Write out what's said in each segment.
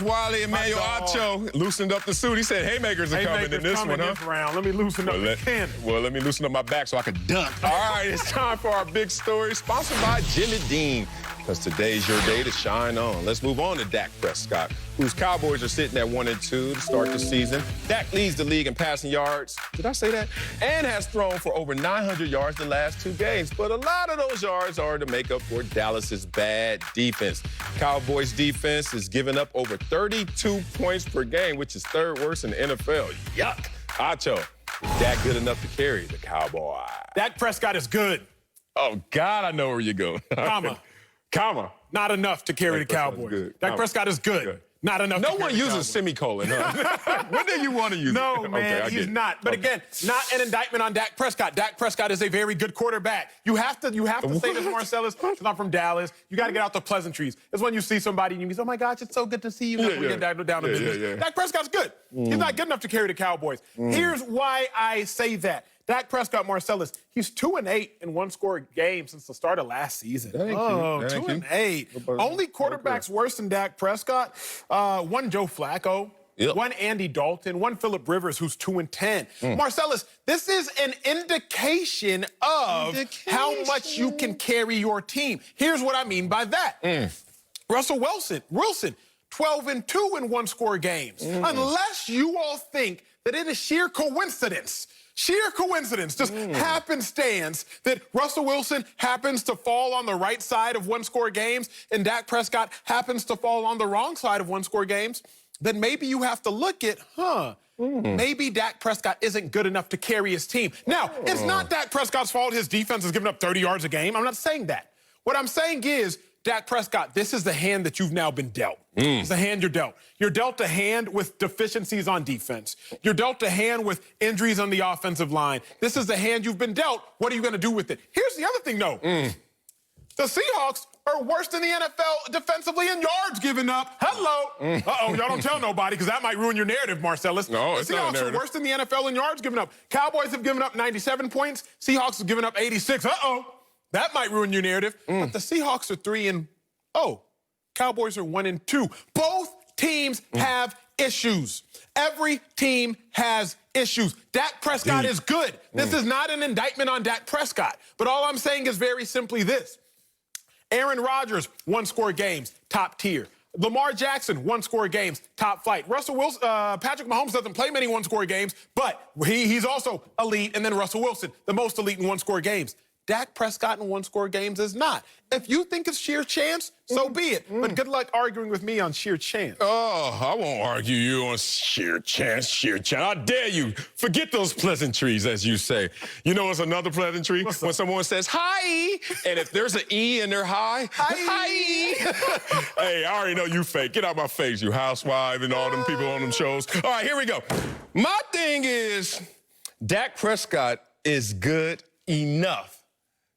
Wiley and Emmanuel Acho loosened up the suit. He said haymakers are coming in this one, huh? This round. Let me loosen up the chin. Well, let me loosen up my back so I can dunk. All right, it's time for our big story, sponsored by Jimmy Dean, because today's your day to shine on. Let's move on to Dak Prescott, whose Cowboys are sitting at 1-2 to start the season. Dak leads the league in passing yards. Did I say that? And has thrown for over 900 yards the last 2 games. But a lot of those yards are to make up for Dallas's bad defense. Cowboys defense is giving up over 32 points per game, which is third worst in the NFL. Yuck. Acho, Dak good enough to carry the Cowboys? Dak Prescott is good. Oh, God, I know where you're going. Comma. Not enough to carry the Cowboys. Dak Prescott is good. Not enough. No one uses semicolon, huh? When do you want to use it? No, man, okay, he's not. But again, not an indictment on Dak Prescott. Dak Prescott is a very good quarterback. You have to say this, Marcellus, because I'm from Dallas. You got to get out the pleasantries. It's when you see somebody and you say, oh, my gosh, it's so good to see you. We get down to business. Dak Prescott's good. He's not good enough to carry the Cowboys. Here's why I say that. Dak Prescott, Marcellus, he's 2-8 in one-score games since the start of last season. 2-8. Only quarterbacks worse than Dak Prescott. One Joe Flacco. Yep. One Andy Dalton, one Phillip Rivers, who's 2-10. Marcellus, this is an indication of how much you can carry your team. Here's what I mean by that. Russell Wilson, 12-2 in one-score games. Unless you all think that it is sheer coincidence, just happenstance that Russell Wilson happens to fall on the right side of one-score games and Dak Prescott happens to fall on the wrong side of one-score games, then maybe you have to look at, maybe Dak Prescott isn't good enough to carry his team. Now, it's not Dak Prescott's fault his defense is giving up 30 yards a game. I'm not saying that. What I'm saying is, Dak Prescott, this is the hand that you've now been dealt. It's the hand you're dealt. You're dealt a hand with deficiencies on defense. You're dealt a hand with injuries on the offensive line. This is the hand you've been dealt. What are you going to do with it? Here's the other thing, though. The Seahawks are worse than the NFL defensively in yards given up. Hello. Uh-oh, y'all don't tell nobody because that might ruin your narrative, Marcellus. No, it's not a narrative. The Seahawks are worse than the NFL in yards given up. Cowboys have given up 97 points. Seahawks have given up 86. Uh-oh. That might ruin your narrative. But the Seahawks are 3-0. Cowboys are 1-2. Both teams have issues. Every team has issues. Dak Prescott is good. This is not an indictment on Dak Prescott. But all I'm saying is very simply this. Aaron Rodgers, one-score games, top tier. Lamar Jackson, one-score games, top flight. Russell Wilson, Patrick Mahomes doesn't play many one-score games, but he's also elite. And then Russell Wilson, the most elite in one-score games. Dak Prescott in one-score games is not. If you think it's sheer chance, so be it. But good luck arguing with me on sheer chance. Oh, I won't argue you on sheer chance. I dare you. Forget those pleasantries, as you say. You know what's another pleasantry? When someone says, hi, and if there's an E in their hi. Hey, I already know you fake. Get out my face, you housewife and all them people on them shows. All right, here we go. My thing is, Dak Prescott is good enough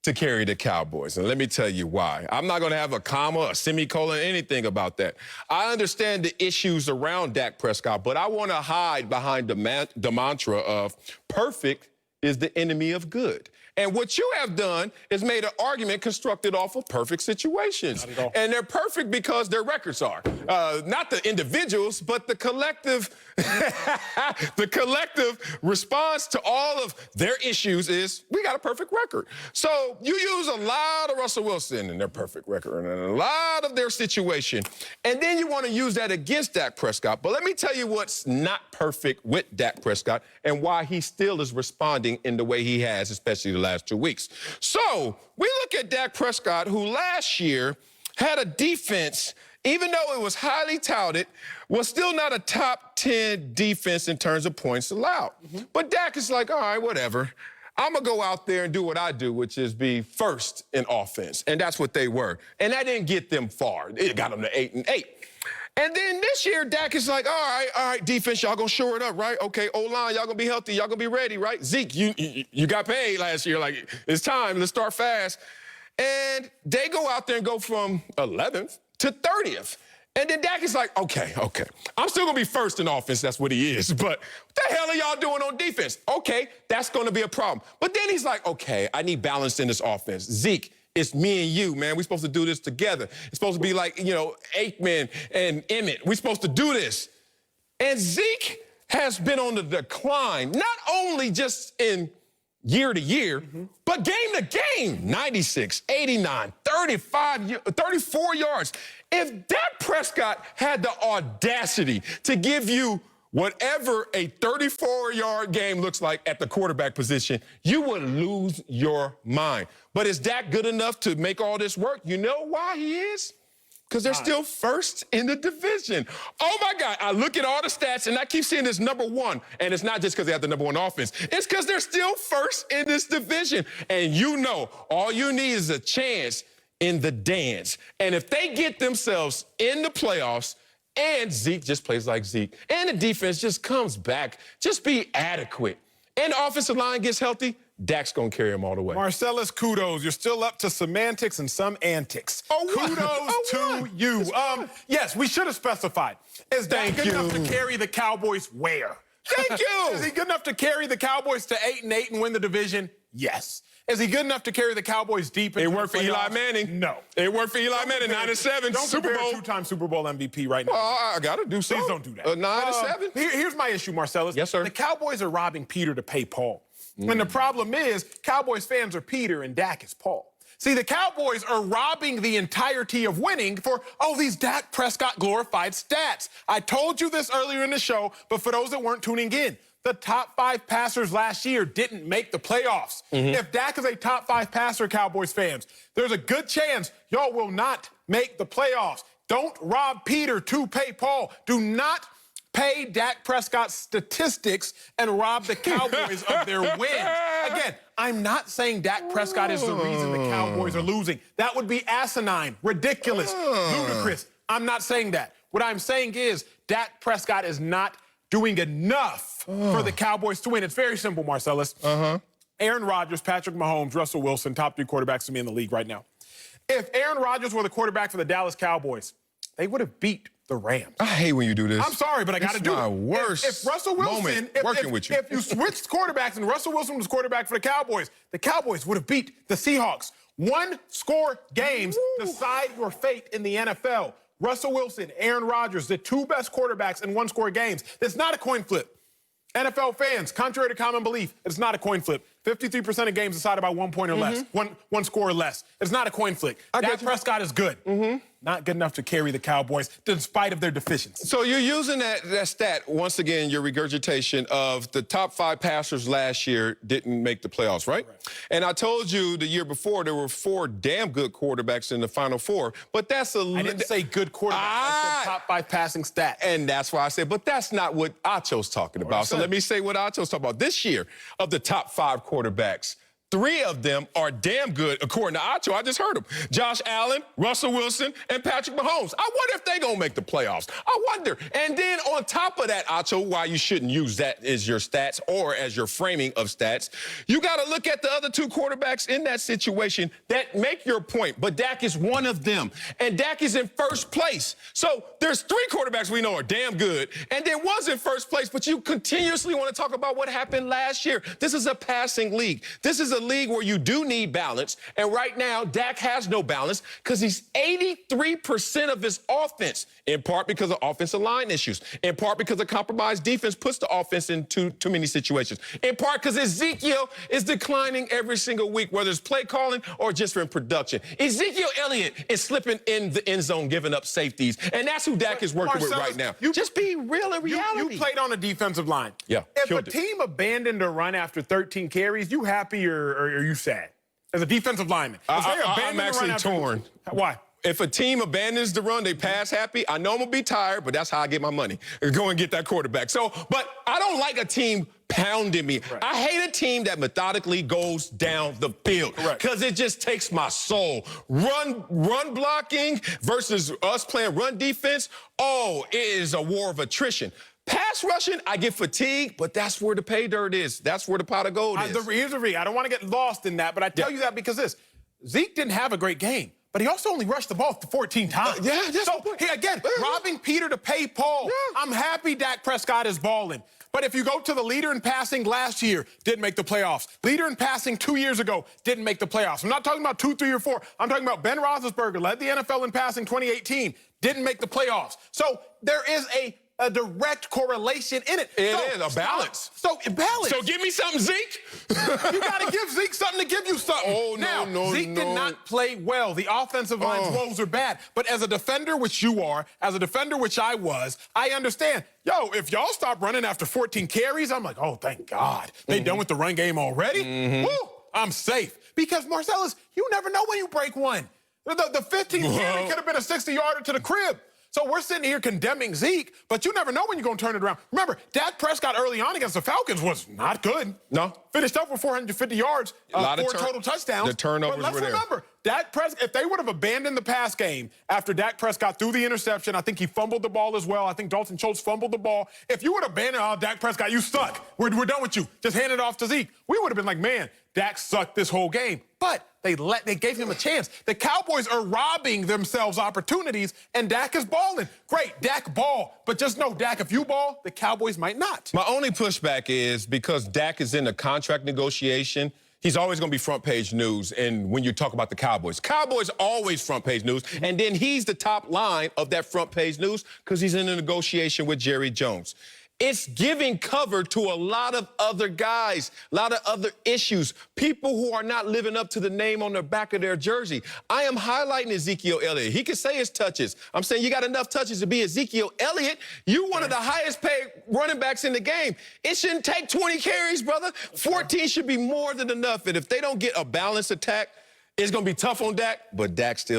to carry the Cowboys. And let me tell you why. I'm not going to have a comma, a semicolon, anything about that. I understand the issues around Dak Prescott, but I want to hide behind the mantra of perfect is the enemy of good. And what you have done is made an argument constructed off of perfect situations. And they're perfect because their records are. Not the individuals, but the collective the collective response to all of their issues is we got a perfect record. So you use a lot of Russell Wilson in their perfect record and a lot of their situation. And then you want to use that against Dak Prescott. But let me tell you what's not perfect with Dak Prescott and why he still is responding in the way he has, especially the last 2 weeks. So we look at Dak Prescott, who last year had a defense, even though it was highly touted, was still not a top 10 defense in terms of points allowed. But Dak is like, all right, whatever. I'm going to go out there and do what I do, which is be first in offense. And that's what they were. And that didn't get them far. It got them to 8-8. And then this year, Dak is like, all right, defense, y'all gonna shore it up, right? Okay, O-line, y'all gonna be healthy, y'all gonna be ready, right? Zeke, you got paid last year, like, it's time, let's start fast. And they go out there and go from 11th to 30th. And then Dak is like, okay, I'm still gonna be first in offense, that's what he is, but what the hell are y'all doing on defense? Okay, that's gonna be a problem. But then he's like, okay, I need balance in this offense. Zeke, It's me and you, man. We're supposed to do this together. It's supposed to be like, Aikman and Emmett. We're supposed to do this. And Zeke has been on the decline, not only just in year to year, but game to game. 96, 89, 35, 34 yards. If Dak Prescott had the audacity to give you whatever a 34-yard game looks like at the quarterback position, you would lose your mind. But is Dak good enough to make all this work? You know why he is? Because they're still first in the division. Oh, my God. I look at all the stats, and I keep seeing this number one. And it's not just because they have the number one offense. It's because they're still first in this division. And all you need is a chance in the dance. And if they get themselves in the playoffs, and Zeke just plays like Zeke, and the defense just comes back, just be adequate, and the offensive line gets healthy, Dak's going to carry him all the way. Marcellus, kudos. You're still up to semantics and some antics. Kudos to you. Yes, we should have specified. Is Dak good enough to carry the Cowboys where? Thank you. Is he good enough to carry the Cowboys to 8-8 and win the division? Yes. Is he good enough to carry the Cowboys deep into It worked for the playoffs? Eli Manning. No. It worked for Eli Manning, 9-7, Super Bowl. Two-time Super Bowl MVP right now. Well, I got to do something. Please don't do that. 9-7. Here's my issue, Marcellus. Yes, sir. The Cowboys are robbing Peter to pay Paul. And the problem is, Cowboys fans are Peter and Dak is Paul. See, the Cowboys are robbing the entirety of winning for, these Dak Prescott glorified stats. I told you this earlier in the show, but for those that weren't tuning in, the top 5 passers last year didn't make the playoffs. If Dak is a top 5 passer, Cowboys fans, there's a good chance y'all will not make the playoffs. Don't rob Peter to pay Paul. Do not pay Dak Prescott's statistics and rob the Cowboys of their wins. Again, I'm not saying Dak Prescott is the reason the Cowboys are losing. That would be asinine, ridiculous, ludicrous. I'm not saying that. What I'm saying is Dak Prescott is not doing enough for the Cowboys to win. It's very simple, Marcellus. Aaron Rodgers, Patrick Mahomes, Russell Wilson, top 3 quarterbacks to me in the league right now. If Aaron Rodgers were the quarterback for the Dallas Cowboys, they would have beat the Rams. I hate when you do this. I'm sorry, but I got to do it. It's my worst if Russell Wilson, moment working with you. If you switched quarterbacks and Russell Wilson was quarterback for the Cowboys would have beat the Seahawks. 1-score games decide your fate in the NFL. Russell Wilson, Aaron Rodgers, the 2 best quarterbacks in 1-score games. It's not a coin flip. NFL fans, contrary to common belief, it's not a coin flip. 53% of games decided by 1 point or less, one score or less. It's not a coin flip. Dak Prescott is good. Not good enough to carry the Cowboys, despite of their deficiencies. So you're using that stat, once again, your regurgitation of the top 5 passers last year didn't make the playoffs, right? And I told you the year before there were 4 damn good quarterbacks in the Final 4, but that's a... I didn't say good quarterback. I said top 5 passing stats. And that's why I said, but that's not what Acho's talking about. So let me say what Acho's talking about. This year, of the top 5 quarterbacks, 3 of them are damn good, according to Acho. I just heard him. Josh Allen, Russell Wilson, and Patrick Mahomes. I wonder if they're going to make the playoffs. I wonder. And then on top of that, Acho, why you shouldn't use that as your stats or as your framing of stats, you got to look at the other 2 quarterbacks in that situation that make your point. But Dak is one of them. And Dak is in first place. So there's 3 quarterbacks we know are damn good. And then one's in first place, but you continuously want to talk about what happened last year. This is a passing league. This is a league where you do need balance, and right now Dak has no balance because he's 83% of his offense, in part because of offensive line issues, in part because of compromised defense puts the offense in too many situations, in part because Ezekiel is declining every single week, whether it's play calling or just from production. Ezekiel Elliott is slipping in the end zone, giving up safeties, and that's who Dak is working with right now. Just be real in reality. You played on a defensive line. Yeah, if a team abandoned a run after 13 carries, you happy or are you sad? As a defensive lineman. I'm actually torn. Why? If a team abandons the run, they pass happy, I know I'm going to be tired, but that's how I get my money. Go and get that quarterback. But I don't like a team pounding me. Right. I hate a team that methodically goes down the field because it just takes my soul. Run blocking versus us playing run defense, it is a war of attrition. Pass rushing, I get fatigued, but that's where the pay dirt is. That's where the pot of gold is. Here's the reason. I don't want to get lost in that, but I tell you that because Zeke didn't have a great game, but he also only rushed the ball 14 times. That's so, again, robbing Peter to pay Paul. I'm happy Dak Prescott is balling. But if you go to the leader in passing last year, didn't make the playoffs. Leader in passing 2 years ago, didn't make the playoffs. I'm not talking about 2, 3, or 4. I'm talking about Ben Roethlisberger, led the NFL in passing 2018, didn't make the playoffs. So there is a direct correlation in it. It is a balance. Balance. So give me something, Zeke. You got to give Zeke something to give you something. Oh, no, now, Zeke did not play well. The offensive line's woes are bad. But as a defender, which you are, as a defender, which I was, I understand. Yo, if y'all stop running after 14 carries, I'm like, oh, thank God. They done with the run game already? Woo, I'm safe. Because, Marcellus, you never know when you break one. The 15th carry could have been a 60-yarder to the crib. So we're sitting here condemning Zeke, but you never know when you're going to turn it around. Remember, Dak Prescott early on against the Falcons was not good. No. Finished up with 450 yards, 4 total touchdowns. The turnovers but let's were there. remember, Dak Prescott, if they would have abandoned the pass game after Dak Prescott threw the interception, I think he fumbled the ball as well. I think Dalton Schultz fumbled the ball. If you would have abandoned, Dak Prescott, you suck. We're done with you. Just hand it off to Zeke. We would have been like, man, Dak sucked this whole game. But they gave him a chance. The Cowboys are robbing themselves opportunities, and Dak is balling. Great, Dak ball. But just know, Dak, if you ball, the Cowboys might not. My only pushback is because Dak is in a contract negotiation, he's always going to be front page news. And when you talk about the Cowboys always front page news. And then he's the top line of that front page news because he's in a negotiation with Jerry Jones. It's giving cover to a lot of other guys, a lot of other issues, people who are not living up to the name on the back of their jersey. I am highlighting Ezekiel Elliott. He can say his touches. I'm saying you got enough touches to be Ezekiel Elliott. You one of the highest paid running backs in the game. It shouldn't take 20 carries, brother. 14 should be more than enough. And if they don't get a balanced attack, it's going to be tough on Dak, but Dak still